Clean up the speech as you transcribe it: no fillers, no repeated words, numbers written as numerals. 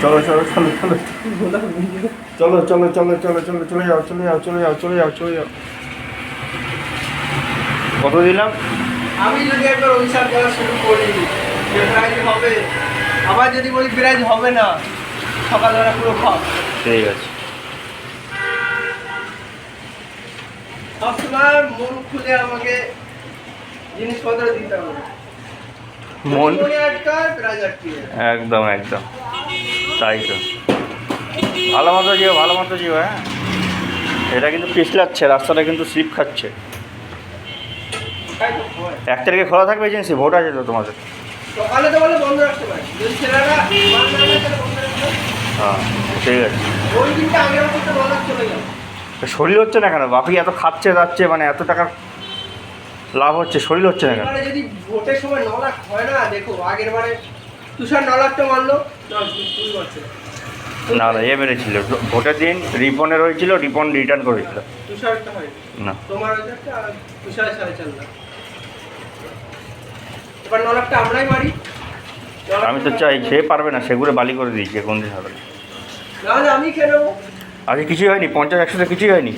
চলো চলো চলো চলো চলো চলো চলো চলো চলো চলে যাও চলে যাও চলে যাও চলে যাও চলে যাও। কত দিলাম? আমি যদি একবার হিসাব করা শুরু করি যে প্রাইজ হবে, আবার যদি বলি প্রাইজ হবে না, সকালবেলা পুরো খাও। ঠিক আছে। সবসময় মন খুলে আমাকে জিনিসপত্র দিতে হবে। মন মনে আটকায় প্রাইজ আটকিয়ে যায়। একদম একদম তাই তো। ভালো মতো যেও, ভালো মতো যেও। হ্যাঁ, এটা কিন্তু পিছলাচ্ছে, রাস্তাটা কিন্তু স্লিপ খাচ্ছে। তাই তো হয়। 1 তারিখে খোলা থাকবে এজেন্সি? ভোট আছে তো তোমাদের? সকালে তো বলে বন্ধ রাখতে পারে, যদি ছেলেরা মান না নেয় তাহলে বন্ধ রাখতে পারে। হ্যাঁ ঠিক আছে। ওই দিনটা আগের বছর তো বলার চলে গেল। শরীর হচ্ছে না কেন? বাপি এত খাচ্ছে যাচ্ছে, মানে এত টাকা লাভ হচ্ছে, শরীর হচ্ছে না কেন? এবারে যদি ভোটের সময় 9 লাখ হয় না, দেখো আগের বারে তুষার 9 লাখ তো মারলো না, 2 বছর না না, এ মেরেছিল ভোটের দিন, রিপনের হয়েছিল, রিপন রিটার্ন করেছিল। তুষার তো হয় না, তোমার হয়ে যাচ্ছে, আর তুষারের 4.5 লাখ। এবার 9 লাখটা আমরাই মারি। 9 লাখ আমি তো টাকা- চাই, সে পারবে না, সেগুলো বালি করে দিয়েছে কোন দিন হবে। না হলে আমি খেয়ে নেবো। আগে কিছুই হয়নি, 50-100তে কিছুই হয়নি।